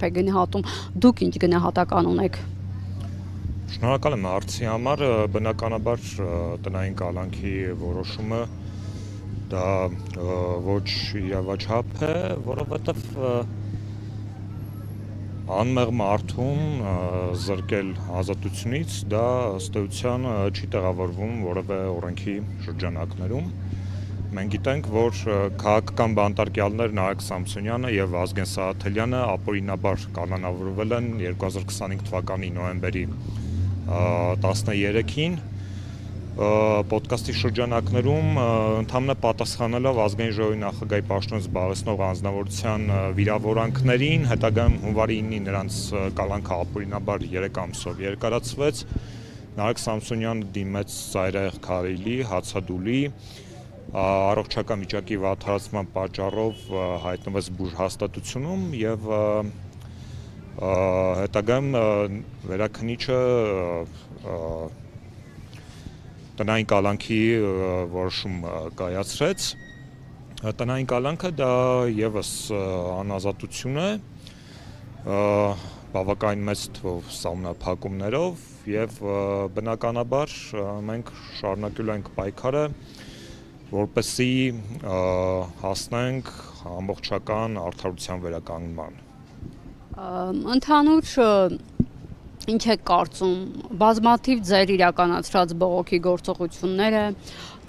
է գնահատում, դուք ինչ գնահատական ունեք։ Շնորհակալ եմ հարցի համար, բնականաբար տնային կալանքի որոշումը դա ոչ իրավաչափ է, որովհետև անմեղ մարդուն զրկել ազատությունից դա ըստ էության չի տեղավորվում որևէ օրենքի շրջանակներում։ Մենք գիտենք, որ քաղաքական բանտարկյալներ Նարեկ Սամսոնյանը եւ Վազգեն Սահաթելյանը ապօրինաբար կալանավորվել են 2025 թվականի նոյեմբերի 13-ին պոդքասթի շրջանակներում ընդհանրապես պատասխանելով ազգային ժողովի նախագահի պաշտոն զբաղեցնող անձնավորության վիրավորանքներին, հետագայում հունվարի 9-ին նրանց կալանքը ապօրինաբար 3 ամսով երկարացվեց, Նարեկ Սամսոնյանը դիմեց ծայրահեղ քարայլի, հացադուլի, առողջական վիճակի վատթարացման պատճառով հայտնվեց բուժհաստատությունում եւ հետագայում վերաքննիչը տնային կալանքի որոշում կայացրեց։ Տնային կալանքը դա եւս անազատություն է, բավականին մեծ թվով սահմանափակումներով եւ բնականաբար մենք շարունակելու ենք պայքարը, որպեսզի հասնենք ամբողջական արդարության վերականգնման։ Ընդհանուր ինչ եք կարծում, բազմաթիվ ձեր իրականացրած բողոքի գործողությունները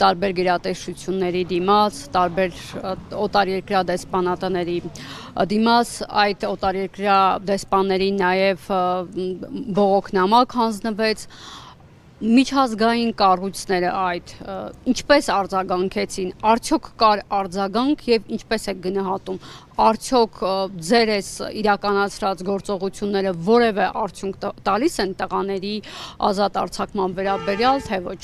տարբեր գերատեսչությունների դիմաց, տարբեր օտարերկրյա դեսպանատների դիմաց, այդ օտարերկրյա դեսպաններին նաև բողոքնամակ հանձնվեց, միջազգային կառույցները այդ ինչպես արձագանքեցին, արդյոք կար արձագանք եւ ինչպես եք գնահատում, արդյոք ձեր այս իրականացրած գործողությունները որևէ արդյունք տալիս են տղաների ազատ արձակման վերաբերյալ, թե ոչ։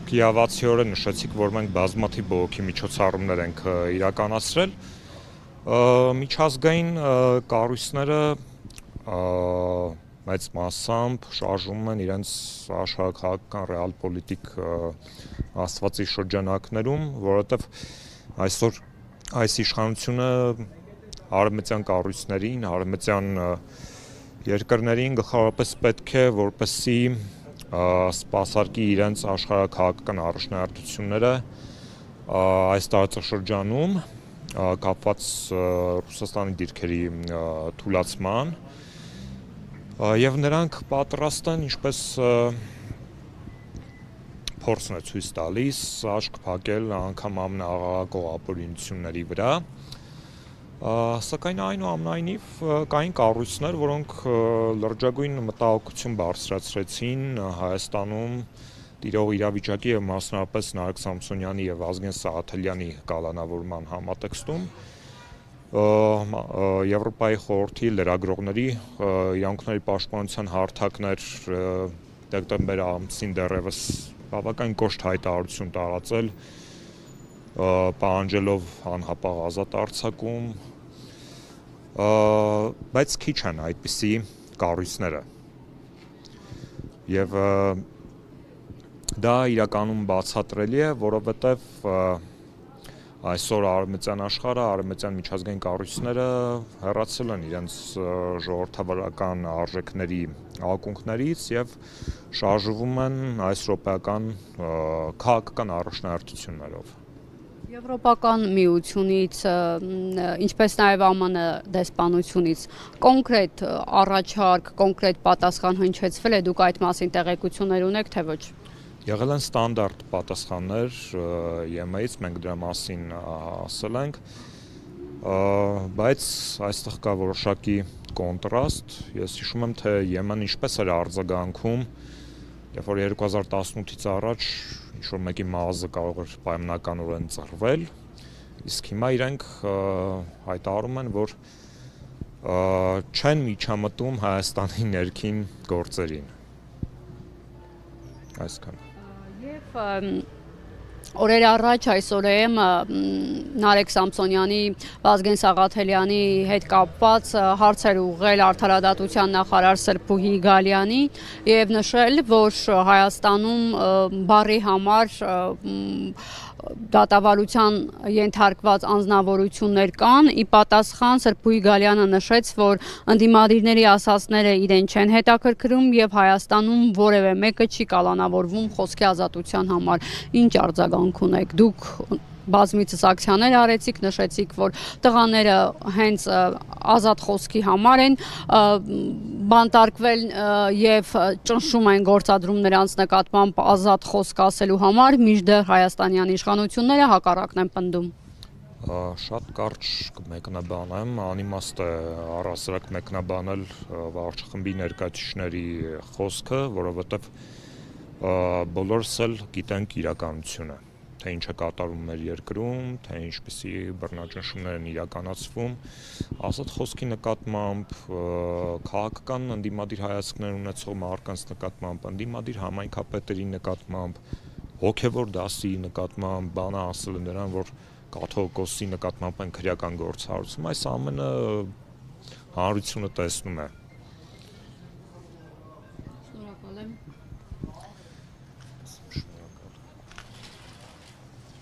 Կիավացիորեն նշեցիք, որ մենք բազմաթիվ բողոքի միջոցառումներ ենք իրականացրել, միջազգային կառույցները մեծ մասամբ շարժում են իրենց աշխարհաքաղաքական ռեալպոլիտիկ աստվածի շրջանակներում, որովհետև այսօր այս իշխանությունը արևմտյան կառույցներին, արևմտյան երկրներին գլխավորապես պետք է որպեսզի սպասարկի իրենց աշխարհաքաղաքական առաջնահերթությունները այս տարածաշրջանում կապված Ռուսաստանի դիրքերի թուլացման եւ նրանք պատրաստ են, ինչպես փորձն է ցույց տալիս, աչք փակել անգամ ամենաաղաղակող ապօրինությունների վրա, սակայն այնուամենայնիվ կային կառույցներ, որոնք լրջագույն մտահոգություն բարձրացրեցին Հայաստանում տիրող իրավիճակի եւ մասնավորապես Նարեկ Սամսոնյանի եւ Վազգեն Սահաթելյանի կալանավորման համատեքստում Եվրոպայի խորհրդի լրագրողների իրավունքների պաշտպանության հարթակներ դեկտեմբեր ամսին դեռևս բավական կոշտ հայտարարություն տարածել, պահանջելով անհապաղ ազատ արձակում, բայց քիչ են այդպիսի կառույցները եւ դա իրականում բացատրելի է, որովհետեւ այսօր արևմտյան աշխարհը, արևմտյան միջազգային կառույցները հեռացել են իրենց ժողովրդավարական արժեքների ակունքներից եւ շարժվում են այս ռոպեական քաղաքական առաջնահերթություններով։ Եվրոպական միությունից, ինչպես նաև ԱՄՆ դեսպանությունից կոնկրետ առաջարկ, կոնկրետ պատասխան հնչեցվել է, դուք այդ մասին տեղեկություններ ունեք, թե ոչ։ Եղել են ստանդարտ պատասխաններ ԵՄ-ից, մենք դրա մասին ասել ենք, բայց այստեղ կա որոշակի կոնտրաստ, ես հիշում եմ, թե ԵՄ-ն ինչպես էր արձագանքում, երբ որ 2018-ից առաջ ինչ-որ մեկի մազը կարող էր պայմանականորեն ծռվել, իսկ հիմա իրենք հայտարարում են, որ չեն միջամտում Հայաստանի ներքին գործերին։ Այսքան։ Եվ օրեր առաջ այսօրեմ Նարեկ Սամսոնյանի, Վազգեն Սաղաթելյանի հետ կապված հարցեր ուղղել արդարադատության նախարար Սրփուհի Գալյանի եւ նշել, որ Հայաստանում բարի համար դատավարության ենթարկված անձնավորություններ կան, ի պատասխան Սրբուհի Գալյանը նշեց, որ ընդդիմադիրների ասածները իրեն չեն հետաքրքրում եւ Հայաստանում որևէ մեկը չի կալանավորվում խոսքի ազատության համար։ Ինչ արձագանք ունեք դուք բազմիցս ակցիաներ արեցիք, նշեցիք, որ տղաները հենց ազատ խոսքի համար են բանտարկվել եւ ճնշում են գործադրում նրանց նկատմամբ ազատ խոսք ասելու համար, մինչդեռ հայաստանյան իշխանությունները հակառակն են պնդում։ Շատ կարճ կմեկնաբանեմ, անիմաստ է առասարակ մեկնաբանել վարչախմբի ներկայացուցիչների խոսքը, որովհետեւ բոլորս էլ գիտենք իրականությունը, թե ինչ է կատարվում մեր երկրում, թե ինչպիսի բռնաճնշումներ են իրականացվում, ազատ խոսքի նկատմամբ, քաղաքական ընդդիմադիր հայացքներ ունեցող մարդկանց նկատմամբ, ընդդիմադիր համայնքապետերի նկատմամբ, հոգևոր դասի նկատմամբ, բանը ասել նրան, որ կաթողիկոսի նկատմամբ են քրեական գործ հարուցում, այս ամենը հանրությունը տեսնում է,